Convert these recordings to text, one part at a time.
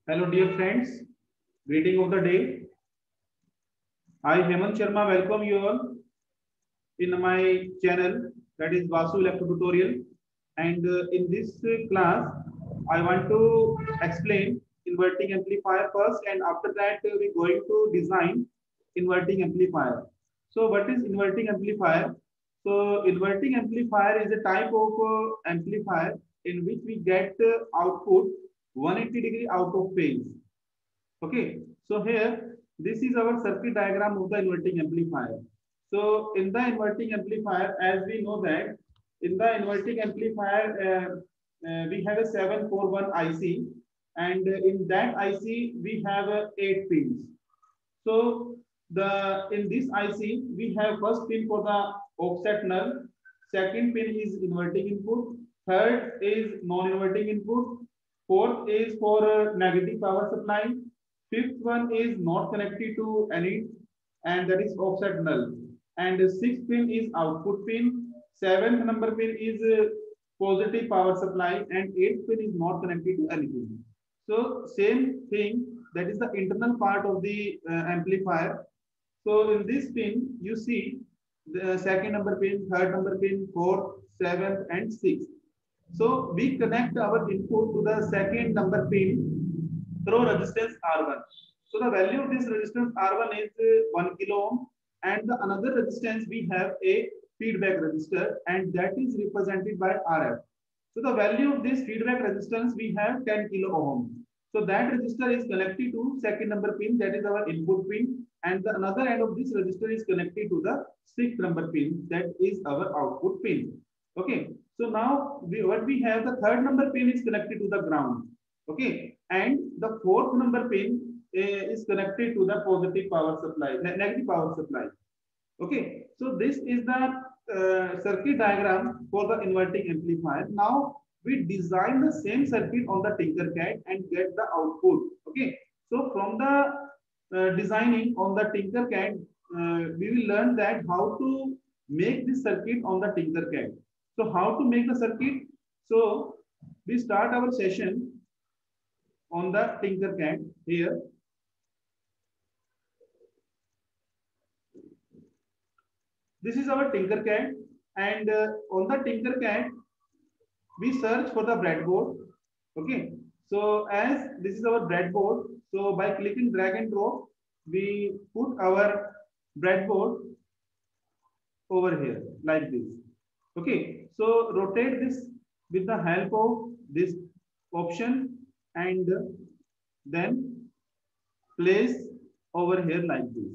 Hello, dear friends. Greeting of the day. I, Hemant Sharma, welcome you all in my channel that is Vasu Electro Tutorial. And in this class, I want to explain inverting amplifier first, and after that, we're going to design inverting amplifier. So, what is inverting amplifier? So, inverting amplifier is a type of amplifier in which we get output 180-degree out of phase. Okay, so here this is our circuit diagram of the inverting amplifier. So in the inverting amplifier, as we know that in the inverting amplifier, we have a 741 IC, and in that IC we have 8 pins. So the in this IC we have first pin for the offset null, second pin is inverting input, third is non-inverting input, fourth is for negative power supply, fifth one is not connected to any, and that is offset null, and the sixth pin is output pin, seventh number pin is positive power supply, and eighth pin is not connected to anything. So same thing, that is the internal part of the amplifier. So in this pin, you see the second number pin, third number pin, fourth, seventh, and sixth. So we connect our input to the second number pin through resistance R1. So the value of this resistance R1 is 1 kilo ohm, and the another resistance we have a feedback resistor, and that is represented by RF. So the value of this feedback resistance we have 10 kilo ohm. So that resistor is connected to second number pin, that is our input pin, and the another end of this resistor is connected to the sixth number pin, that is our output pin. Okay, so now what we have, the third number pin is connected to the ground. Okay, and the fourth number pin is connected to the positive power supply, negative power supply. Okay, so this is the circuit diagram for the inverting amplifier. Now we design the same circuit on the Tinkercad and get the output. Okay, so from the designing on the Tinkercad, we will learn that how to make this circuit on the Tinkercad. So how to make the circuit? So we start our session on the Tinkercad here. This is our Tinkercad, and on the Tinkercad, we search for the breadboard. Okay, so as this is our breadboard, so by clicking drag and drop, we put our breadboard over here like this. Okay, so rotate this with the help of this option, and then place over here like this.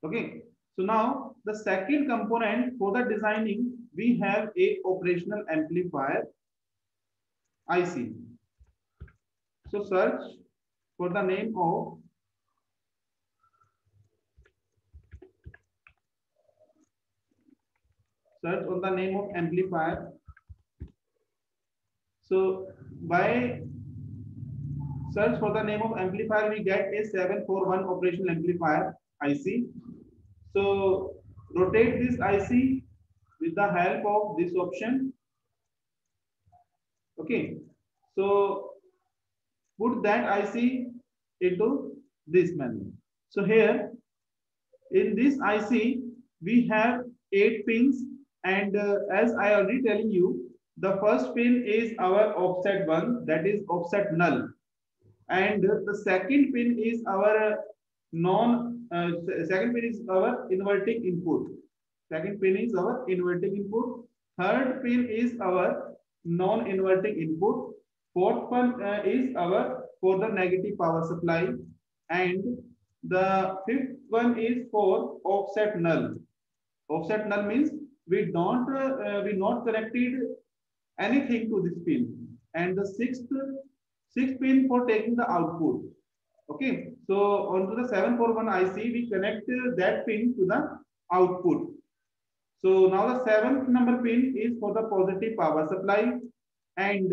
Okay, so now the second component for the designing, we have a operational amplifier IC. So search for the name of search on the name of amplifier. So by search for the name of amplifier, we get a 741 operational amplifier IC. So rotate this IC with the help of this option. Okay, so put that IC into this manner. So here in this IC we have 8 pins, and as I already telling you, the first pin is our offset one, that is offset null, and the second pin is our second pin is our inverting input. Second pin is our inverting input. Third pin is our non-inverting input. Fourth one is our for the negative power supply, and the fifth one is for offset null. Offset null means we not connected anything to this pin, and the sixth pin for taking the output. Okay, so onto the 741 IC we connect that pin to the output. So now the seventh number pin is for the positive power supply, and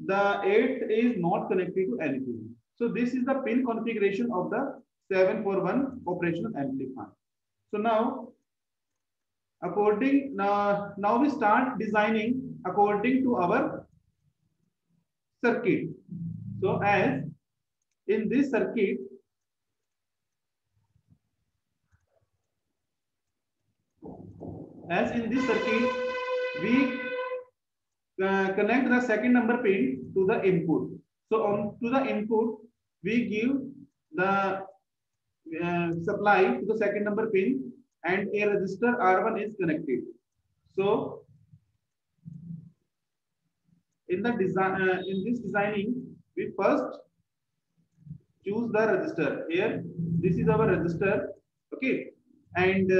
the eighth is not connected to anything. So this is the pin configuration of the 741 operational amplifier. So now now we start designing according to our circuit. So as in this circuit, we connect the second number pin to the input. So on to the input, we give the supply to the second number pin, and a resistor R1 is connected. So in the design, in this designing, we first choose the resistor. Here, this is our resistor, okay, and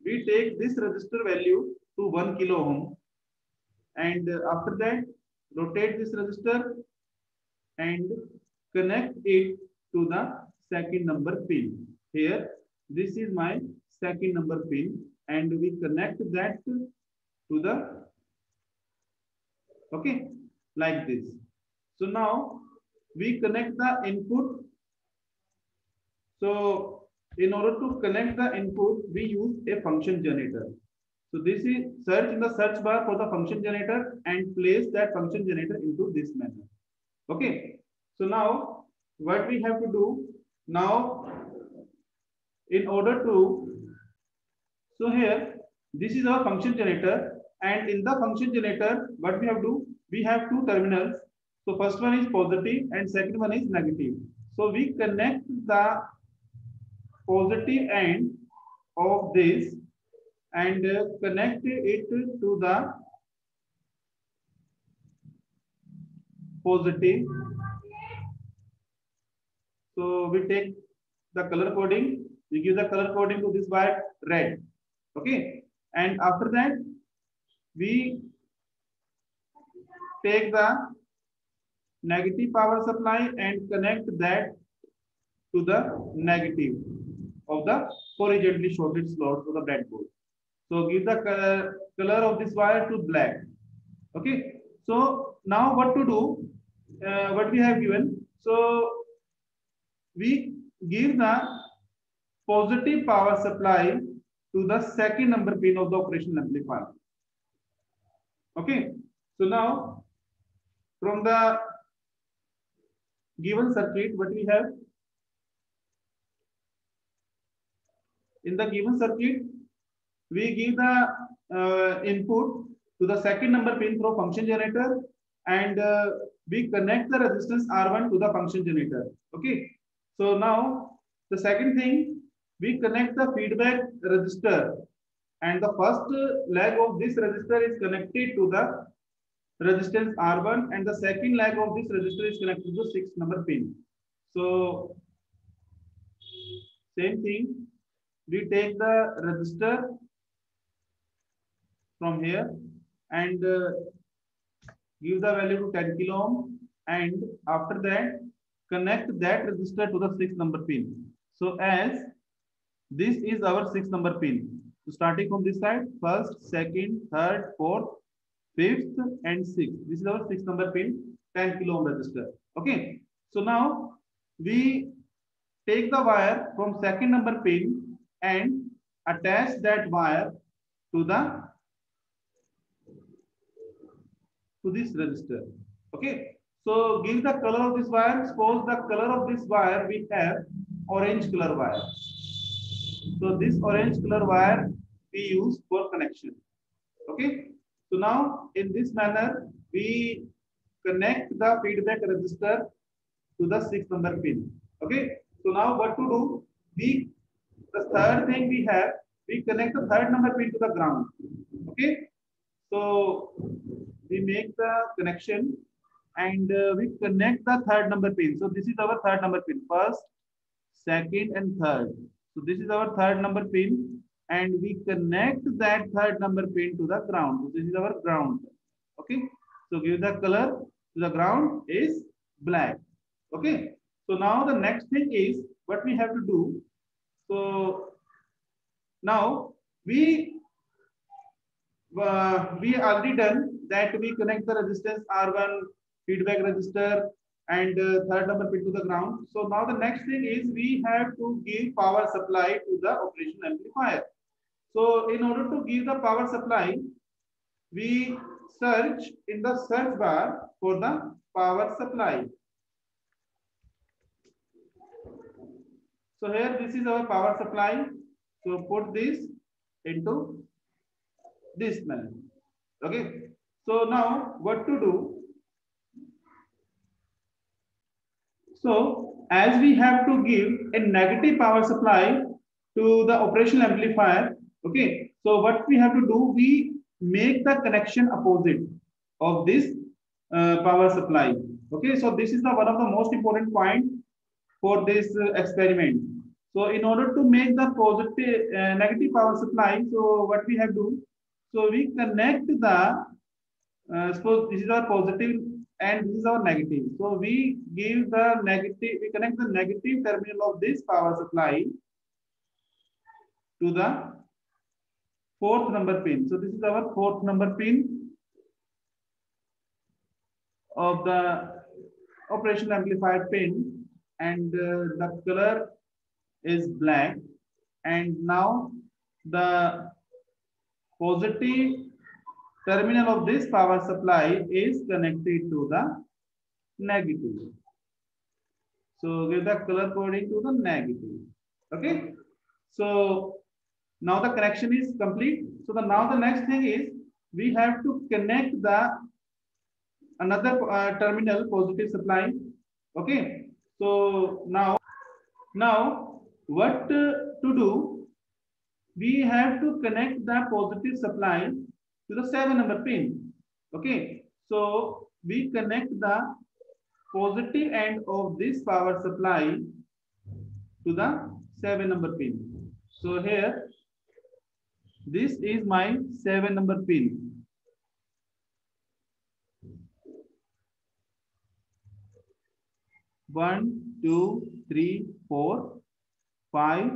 we take this resistor value to 1 kilo ohm, and after that rotate this resistor and connect it to the second number pin. Here, this is my second number pin, and we connect that to the, okay, like this. So now we connect the input. So in order to connect the input, we use a function generator. So this is search in the search bar for the function generator and place that function generator into this manner. Okay. So now what we have to do now, in order to, so here this is our function generator, and in the function generator what we have to do, we have two terminals. So first one is positive and second one is negative. So we connect the positive end of this and connect it to the positive. So we take the color coding, we give the color coding to this wire red, okay, and after that we take the negative power supply and connect that to the negative of the horizontally shorted slot to the breadboard. So give the color of this wire to black. Okay. So now what to do? What we have given. So we give the positive power supply to the second number pin of the operational amplifier. Okay. So now from the given circuit, what we have? In the given circuit, we give the input to the second number pin through function generator, and we connect the resistance R1 to the function generator. Okay. So now the second thing, we connect the feedback resistor, and the first leg of this resistor is connected to the resistance R1, and the second leg of this resistor is connected to the 6th number pin. So same thing, we take the resistor from here and give the value to 10 kilo ohm, and after that connect that resistor to the 6th number pin. So as this is our 6th number pin, so starting from this side, first, second, third, fourth, fifth, and sixth. This is our 6th number pin, 10 kilo ohm resistor. Okay. So now we take the wire from second number pin and attach that wire to this resistor. Okay. So give the color of this wire. Suppose the color of this wire we have orange color wire. So this orange color wire we use for connection. Okay. So now in this manner we connect the feedback resistor to the 6th number pin. Okay. So now what to do? The third thing we have, we connect the 3rd number pin to the ground. Okay. So we make the connection and we connect the 3rd number pin. So this is our 3rd number pin, first, second, and third. So this is our 3rd number pin, and we connect that 3rd number pin to the ground. So this is our ground. Okay. So give the color to the ground is black. Okay. So now the next thing is what we have to do. So now we already done that we connect the resistance R1 feedback resistor and 3rd number pin to the ground. So now the next thing is we have to give power supply to the operational amplifier. So in order to give the power supply, we search in the search bar for the power supply. So here this is our power supply. So put this into this manner. Okay. So now what to do? So as we have to give a negative power supply to the operational amplifier, okay. So what we have to do, we make the connection opposite of this power supply. Okay. So this is the one of the most important point for this experiment. So in order to make the positive negative power supply, so what we have to do, so we connect the suppose this is our positive and this is our negative. So we give the negative, we connect the negative terminal of this power supply to the fourth number pin. So this is our fourth number pin of the operational amplifier pin, and the color is black. And now the positive terminal of this power supply is connected to the negative. So give the color coding to the negative. Okay. So now the connection is complete. So now the next thing is we have to connect the another terminal positive supply. Okay. So now what to do? We have to connect the positive supply to the 7 number pin. Okay. So we connect the positive end of this power supply to the 7 number pin. So here, this is my 7 number pin. One, two, three, 4, 5,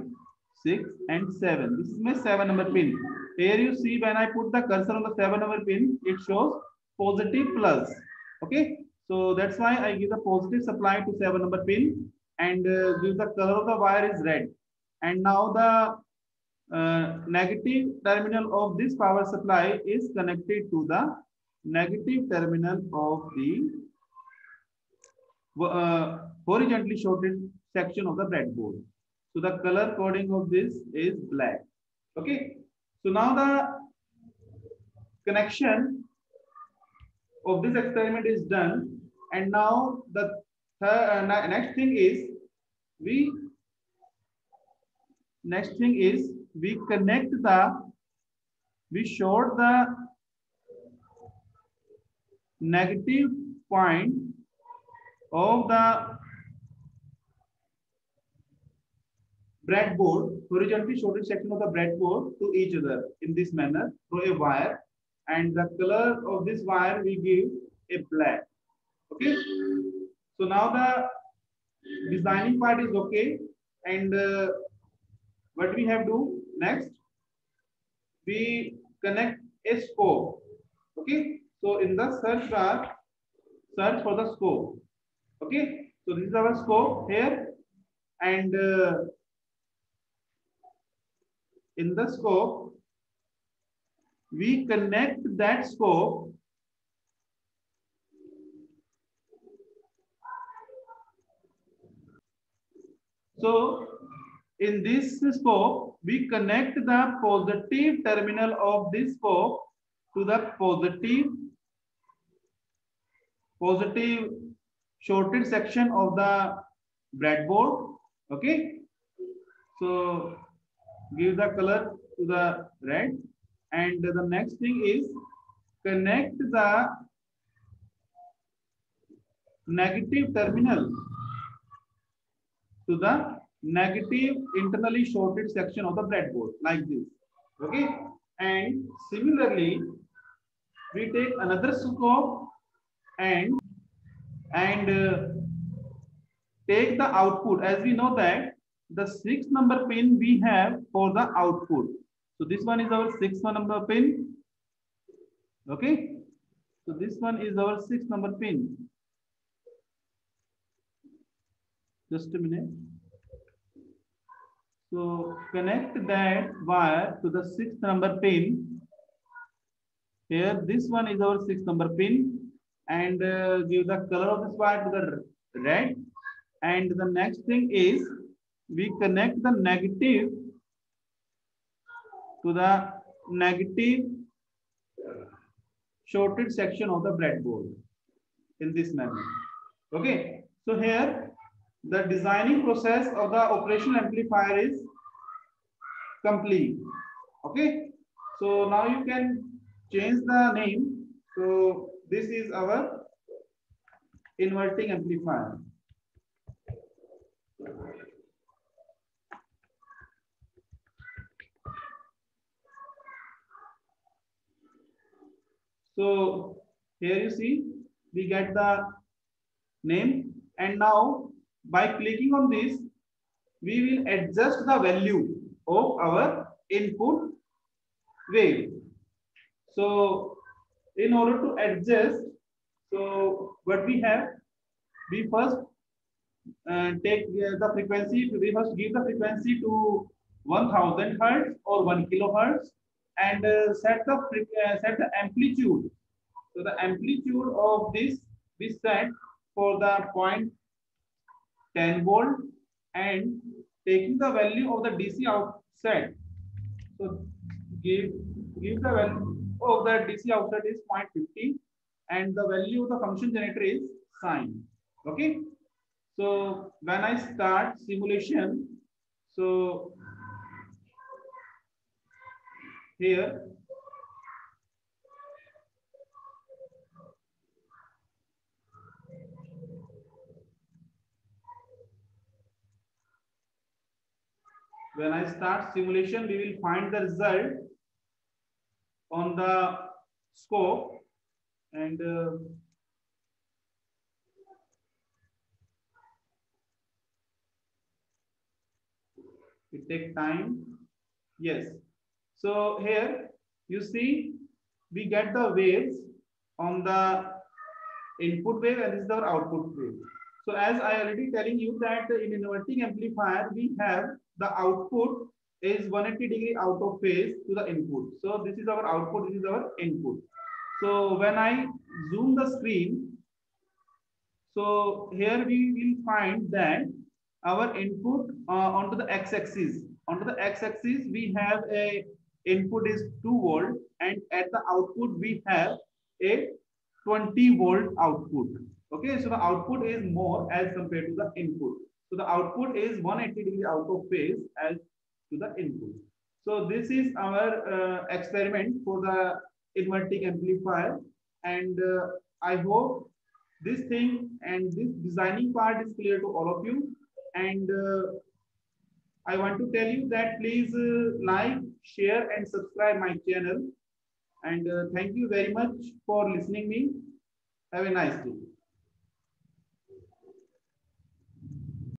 6, and 7. This is my 7 number pin. Here you see when I put the cursor on the 7 number pin, it shows positive plus. Okay. So that's why I give the positive supply to 7 number pin and give the color of the wire is red. And now the negative terminal of this power supply is connected to the negative terminal of the horizontally shorted section of the breadboard. So the color coding of this is black. Okay. So now the connection of this experiment is done, and now the next thing is we connect we short the negative point of the breadboard, horizontally shorted section of the breadboard to each other in this manner through a wire, and the color of this wire we give a black. Okay. So now the designing part is okay, and what we have to do next, we connect a scope. Okay. So in the search bar, search for the scope. Okay. So this is our scope here, and in the scope, we connect that scope so in this scope, we connect the positive terminal of this scope to the positive shorted section of the breadboard. Okay. So give the color to the red, and the next thing is connect the negative terminal to the negative internally shorted section of the breadboard like this. Okay. And similarly, we take another scope and take the output. As we know that the 6th number pin we have for the output. So this one is our 6th number pin. Okay. So this one is our 6th number pin. Just a minute. So connect that wire to the 6th number pin. Here, this one is our 6th number pin, and give the color of this wire to the red. And the next thing is we connect the negative to the negative shorted section of the breadboard in this manner. Okay, so here the designing process of the operational amplifier is complete. Okay, so now you can change the name. So this is our inverting amplifier. So here you see we get the name, and now by clicking on this we will adjust the value of our input wave. So in order to adjust, so what we have, we first take the frequency, we first give the frequency to 1000 hertz or 1 kilohertz, and set the amplitude. So the amplitude of this we set for the point 10 volt, and taking the value of the DC outset. So give the value of the DC outset is 0.50, and the value of the function generator is sine. Okay. So when I start simulation, so here when I start simulation, we will find the result on the scope, and it takes time. Yes. So here you see we get the waves on the input wave, and this is our output wave. So as I already telling you that in inverting amplifier we have the output is 180-degree out of phase to the input. So this is our output, this is our input. So when I zoom the screen, so here we will find that our input onto the x-axis. Onto the x-axis we have a input is 2 volt, and at the output we have a 20 volt output. Okay, so the output is more as compared to the input. So the output is 180-degree out of phase as to the input. So this is our experiment for the inverting amplifier, and I hope this thing and this designing part is clear to all of you. And I want to tell you that please like, share, and subscribe my channel. And thank you very much for listening me. Have a nice day.